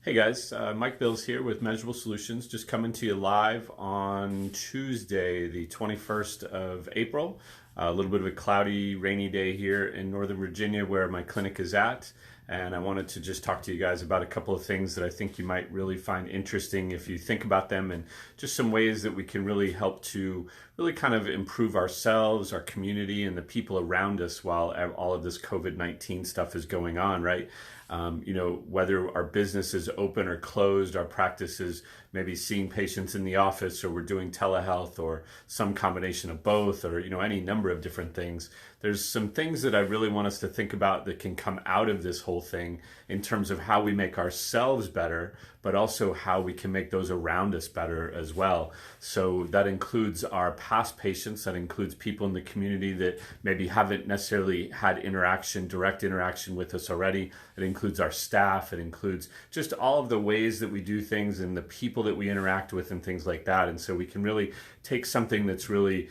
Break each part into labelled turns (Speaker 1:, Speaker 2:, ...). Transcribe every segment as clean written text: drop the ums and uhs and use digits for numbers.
Speaker 1: Hey guys, Mike Bills here with Measurable Solutions, just coming to you live on Tuesday, the 21st of April. A little bit of a cloudy, rainy day here in Northern Virginia where my clinic is at. And I wanted to just talk to you guys about a couple of things that I think you might really find interesting if you think about them, and just some ways that we can really help to really kind of improve ourselves, our community, and the people around us while all of this COVID-19 stuff is going on, right? Whether our business is open or closed, our practice is maybe seeing patients in the office, or we're doing telehealth, or some combination of both, or any number of different things. There's some things that I really want us to think about that can come out of this whole thing in terms of how we make ourselves better, but also how we can make those around us better as well. So that includes our past patients, that includes people in the community that maybe haven't necessarily had direct interaction with us already. It includes our staff, it includes just all of the ways that we do things and the people that we interact with and things like that. And so we can really take something that's really,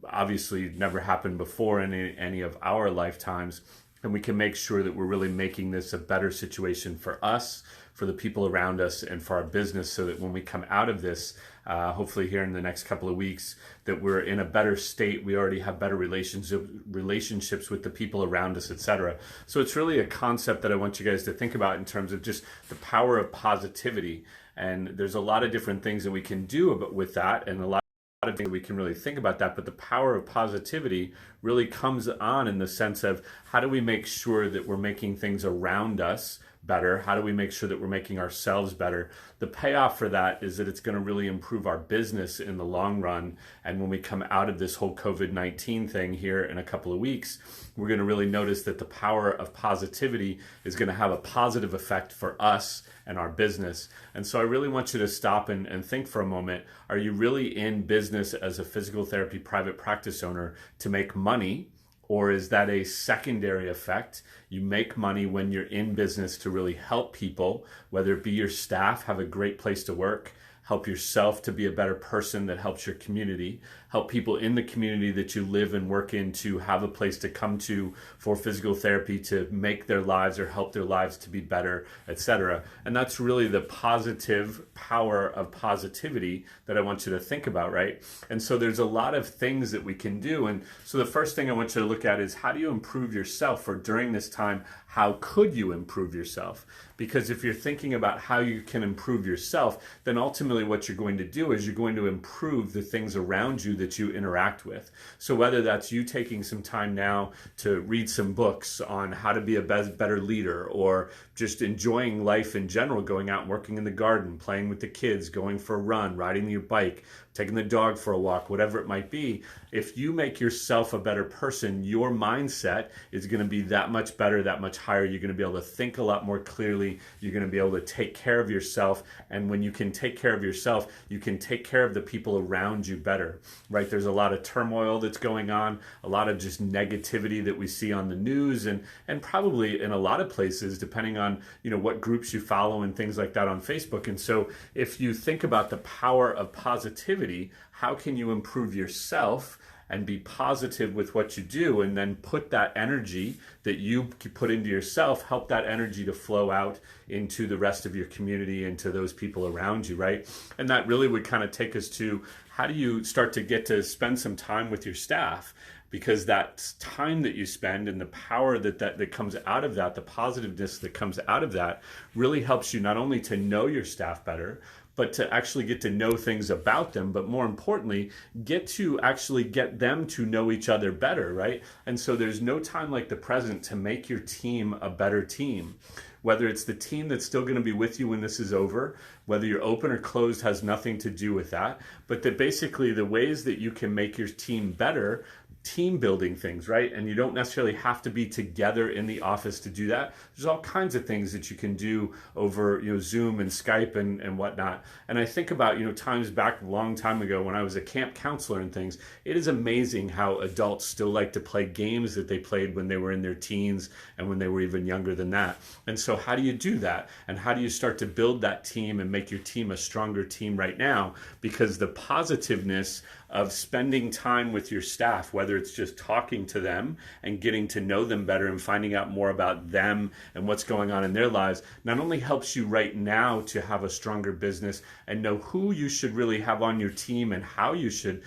Speaker 1: obviously never happened before in any of our lifetimes, and we can make sure that we're really making this a better situation for us, for the people around us, and for our business, so that when we come out of this, hopefully here in the next couple of weeks, that we're in a better state. We already have better relationships with the people around us, etc. So it's really a concept that I want you guys to think about in terms of just the power of positivity. And there's a lot of different things that we can do with that, and a lot of things we can really think about that, but the power of positivity really comes on in the sense of how do we make sure that we're making things around us better? How do we make sure that we're making ourselves better? The payoff for that is that it's going to really improve our business in the long run. And when we come out of this whole COVID-19 thing here in a couple of weeks, we're going to really notice that the power of positivity is going to have a positive effect for us and our business. And so I really want you to stop and think for a moment. Are you really in business as a physical therapy private practice owner to make money? Or is that a secondary effect? You make money when you're in business to really help people, whether it be your staff have a great place to work, help yourself to be a better person that helps your community, help people in the community that you live and work in to have a place to come to for physical therapy to make their lives or help their lives to be better, etc. And that's really the positive power of positivity that I want you to think about, right? And so there's a lot of things that we can do. And so the first thing I want you to look at is, how do you improve yourself? Or during this time, how could you improve yourself? Because if you're thinking about how you can improve yourself, then ultimately what you're going to do is you're going to improve the things around you that you interact with. So whether that's you taking some time now to read some books on how to be a better leader, or just enjoying life in general, going out and working in the garden, playing with the kids, going for a run, riding your bike, taking the dog for a walk, whatever it might be, if you make yourself a better person, your mindset is going to be that much better, that much higher. You're going to be able to think a lot more clearly. You're going to be able to take care of yourself. And when you can take care of yourself, you can take care of the people around you better, right? There's a lot of turmoil that's going on, a lot of just negativity that we see on the news, and probably in a lot of places, depending on, what groups you follow and things like that on Facebook. And so if you think about the power of positivity, how can you improve yourself and be positive with what you do, and then put that energy that you put into yourself, help that energy to flow out into the rest of your community and to those people around you, right? And that really would kind of take us to, how do you start to get to spend some time with your staff? Because that time that you spend and the power that comes out of that, the positiveness that comes out of that, really helps you not only to know your staff better, but to actually get to know things about them, but more importantly, get to actually get them to know each other better, right? And so there's no time like the present to make your team a better team. Whether it's the team that's still going to be with you when this is over, whether you're open or closed has nothing to do with that, but that basically the ways that you can make your team better, team building things, right? And you don't necessarily have to be together in the office to do that. There's all kinds of things that you can do over, Zoom and Skype and whatnot. And I think about, times back a long time ago when I was a camp counselor and things, it is amazing how adults still like to play games that they played when they were in their teens and when they were even younger than that. And so how do you do that? And how do you start to build that team and make your team a stronger team right now? Because the positiveness of spending time with your staff, whether it's just talking to them and getting to know them better and finding out more about them and what's going on in their lives, not only helps you right now to have a stronger business and know who you should really have on your team and how you should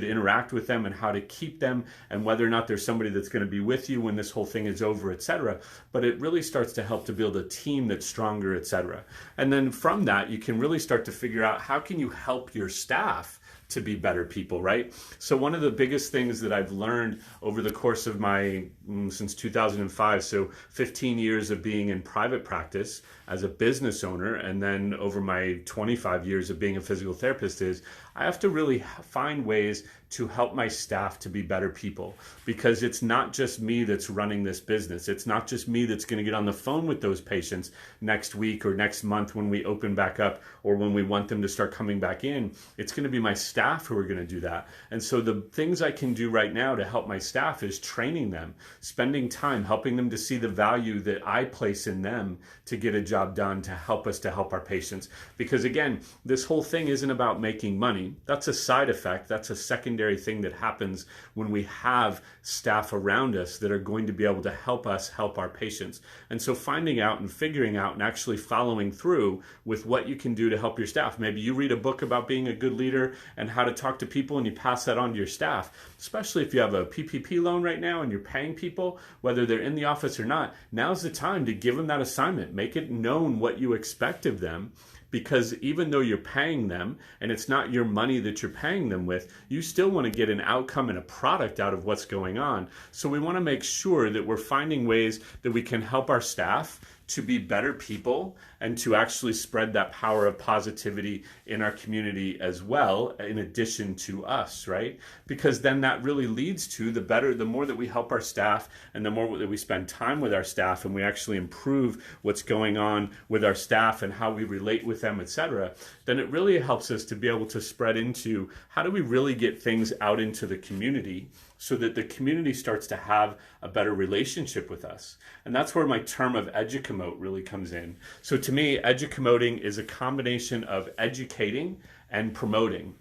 Speaker 1: interact with them and how to keep them and whether or not there's somebody that's going to be with you when this whole thing is over, etc. But it really starts to help to build a team that's stronger, etc. And then from that, you can really start to figure out how can you help your staff to be better people, right? So one of the biggest things that I've learned over the course of my, since 2005, so 15 years of being in private practice as a business owner, and then over my 25 years of being a physical therapist, is I have to really find ways to help my staff to be better people, because it's not just me that's running this business. It's not just me that's going to get on the phone with those patients next week or next month when we open back up or when we want them to start coming back in. It's going to be my staff who are going to do that. And so the things I can do right now to help my staff is training them, spending time, helping them to see the value that I place in them to get a job done, to help us to help our patients. Because again, this whole thing isn't about making money. That's a side effect. That's a secondary thing that happens when we have staff around us that are going to be able to help us help our patients. And so finding out and figuring out and actually following through with what you can do to help your staff. Maybe you read a book about being a good leader and how to talk to people, and you pass that on to your staff, especially if you have a PPP loan right now and you're paying people, whether they're in the office or not. Now's the time to give them that assignment. Make it known what you expect of them. Because even though you're paying them and it's not your money that you're paying them with, you still want to get an outcome and a product out of what's going on. So we want to make sure that we're finding ways that we can help our staff to be better people and to actually spread that power of positivity in our community as well, in addition to us, right? Because then that really leads to the more that we help our staff and the more that we spend time with our staff and we actually improve what's going on with our staff and how we relate with them, etc., then it really helps us to be able to spread into how do we really get things out into the community so that the community starts to have a better relationship with us. And that's where my term of educomote really comes in. So to me, educomoting is a combination of educating and promoting.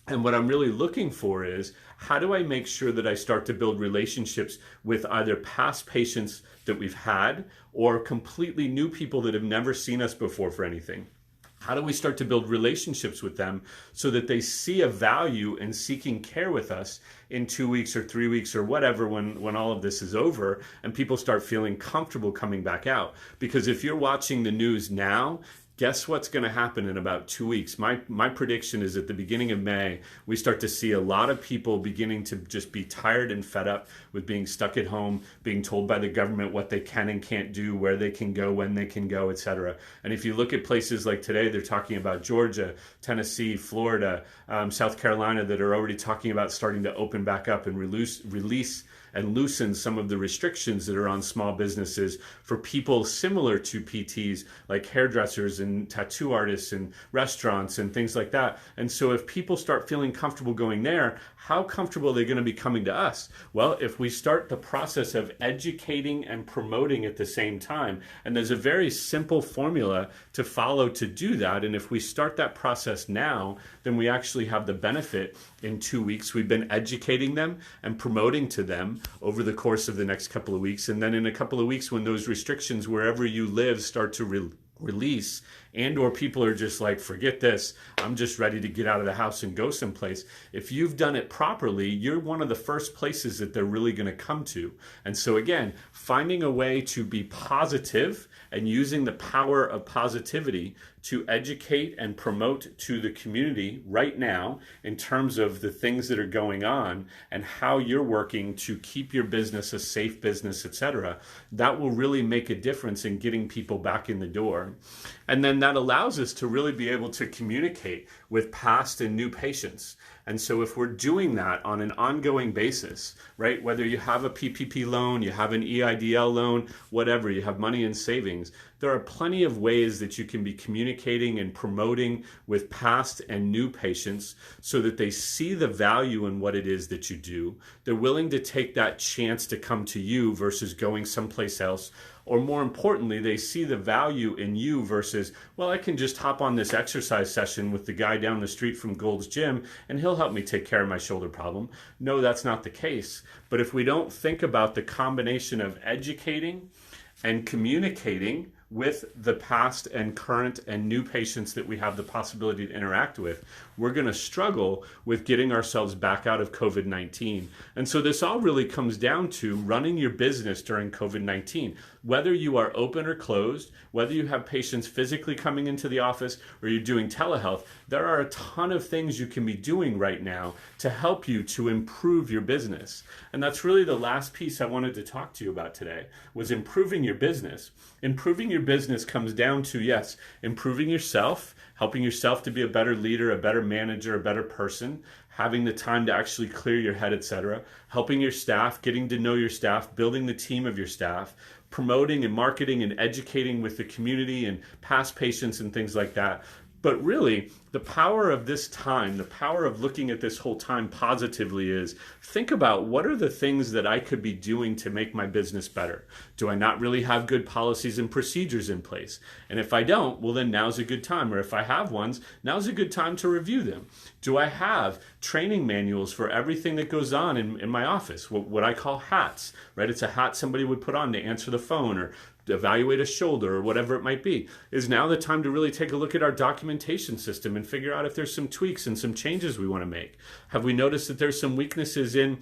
Speaker 1: And what I'm really looking for is, how do I make sure that I start to build relationships with either past patients that we've had or completely new people that have never seen us before for anything? How do we start to build relationships with them so that they see a value in seeking care with us in 2 weeks or 3 weeks or whatever when all of this is over and people start feeling comfortable coming back out? Because if you're watching the news now, guess what's going to happen in about 2 weeks? My prediction is at the beginning of May, we start to see a lot of people beginning to just be tired and fed up with being stuck at home, being told by the government what they can and can't do, where they can go, when they can go, etc. And if you look at places like today, they're talking about Georgia, Tennessee, Florida, South Carolina, that are already talking about starting to open back up and release and loosen some of the restrictions that are on small businesses for people similar to PTs, like hairdressers and tattoo artists and restaurants and things like that. And so if people start feeling comfortable going there, how comfortable are they going to be coming to us? Well, if we start the process of educating and promoting at the same time, and there's a very simple formula to follow to do that, and if we start that process now, then we actually have the benefit in 2 weeks. We've been educating them and promoting to them over the course of the next couple of weeks, and then in a couple of weeks when those restrictions wherever you live start to release, and or people are just like, forget this, I'm just ready to get out of the house and go someplace. If you've done it properly, you're one of the first places that they're really going to come to. And so again, finding a way to be positive and using the power of positivity to educate and promote to the community right now in terms of the things that are going on and how you're working to keep your business a safe business, etc. That will really make a difference in getting people back in the door. And then that allows us to really be able to communicate with past and new patients. And so if we're doing that on an ongoing basis, right, whether you have a PPP loan, you have an EIDL loan, whatever, you have money in savings, there are plenty of ways that you can be communicating and promoting with past and new patients so that they see the value in what it is that you do. They're willing to take that chance to come to you versus going someplace else, or more importantly, they see the value in you versus, well, I can just hop on this exercise session with the guy down the street from Gold's Gym and he'll help me take care of my shoulder problem. No, that's not the case. But if we don't think about the combination of educating and communicating with the past and current and new patients that we have the possibility to interact with, we're going to struggle with getting ourselves back out of COVID-19. And so this all really comes down to running your business during COVID-19. Whether you are open or closed, whether you have patients physically coming into the office or you're doing telehealth, there are a ton of things you can be doing right now to help you to improve your business. And that's really the last piece I wanted to talk to you about today, was improving your business. Improving your business comes down to, yes, improving yourself, helping yourself to be a better leader, a better manager, a better person, having the time to actually clear your head, etc., helping your staff, getting to know your staff, building the team of your staff, promoting and marketing and educating with the community and past patients and things like that. But really, the power of this time, the power of looking at this whole time positively is, think about what are the things that I could be doing to make my business better? Do I not really have good policies and procedures in place? And if I don't, well then now's a good time. Or if I have ones, now's a good time to review them. Do I have training manuals for everything that goes on in my office? What I call hats, right? It's a hat somebody would put on to answer the phone or evaluate a shoulder or whatever it might be. Is now the time to really take a look at our documentation system and figure out if there's some tweaks and some changes we want to make? Have we noticed that there's some weaknesses in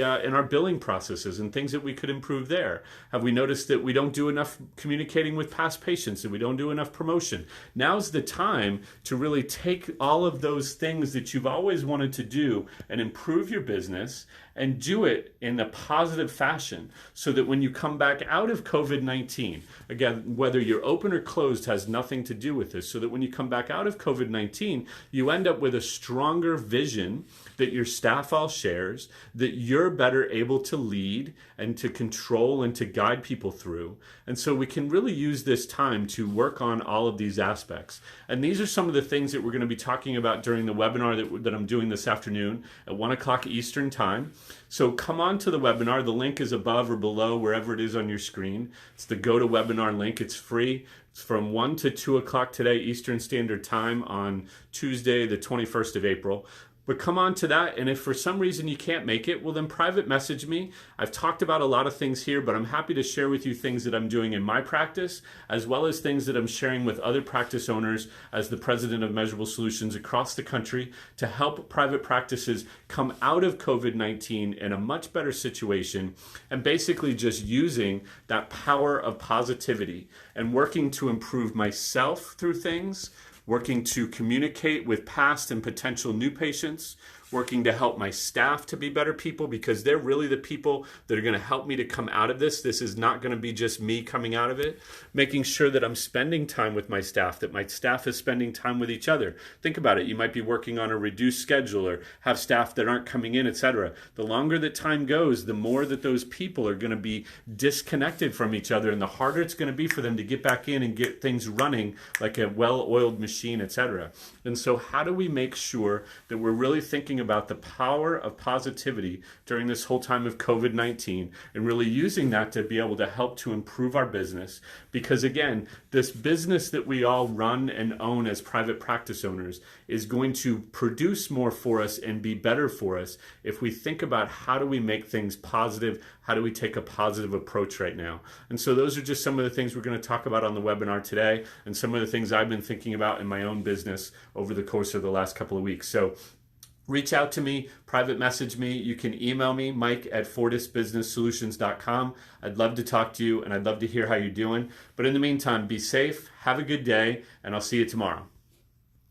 Speaker 1: our billing processes and things that we could improve there? Have we noticed that we don't do enough communicating with past patients and we don't do enough promotion? Now's the time to really take all of those things that you've always wanted to do and improve your business and do it in a positive fashion so that when you come back out of COVID-19, again, whether you're open or closed has nothing to do with this, so that when you come back out of COVID-19, you end up with a stronger vision that your staff all shares, that you're better able to lead and to control and to guide people through. And so we can really use this time to work on all of these aspects. And these are some of the things that we're going to be talking about during the webinar that I'm doing this afternoon at 1 o'clock Eastern Time. So come on to the webinar. The link is above or below, wherever it is on your screen. It's the GoToWebinar link. It's free. It's from 1 to 2 o'clock today, Eastern Standard Time on Tuesday, the 21st of April. But come on to that, and if for some reason you can't make it, well then private message me. I've talked about a lot of things here, but I'm happy to share with you things that I'm doing in my practice, as well as things that I'm sharing with other practice owners as the president of Measurable Solutions across the country to help private practices come out of COVID-19 in a much better situation, and basically just using that power of positivity and working to improve myself through things, working to communicate with past and potential new patients, working to help my staff to be better people, because they're really the people that are going to help me to come out of this. This is not going to be just me coming out of it. Making sure that I'm spending time with my staff, that my staff is spending time with each other. Think about it. You might be working on a reduced schedule or have staff that aren't coming in, etc. The longer that time goes, the more that those people are going to be disconnected from each other, and the harder it's going to be for them to get back in and get things running like a well-oiled machine, etc. And so how do we make sure that we're really thinking about the power of positivity during this whole time of COVID-19 and really using that to be able to help to improve our business? Because again, this business that we all run and own as private practice owners is going to produce more for us and be better for us if we think about how do we make things positive, how do we take a positive approach right now. And so those are just some of the things we're going to talk about on the webinar today, and some of the things I've been thinking about in my own business over the course of the last couple of weeks. So reach out to me, private message me. You can email me, mike@fortisbusinesssolutions.com. I'd love to talk to you, and I'd love to hear how you're doing. But in the meantime, be safe, have a good day, and I'll see you tomorrow.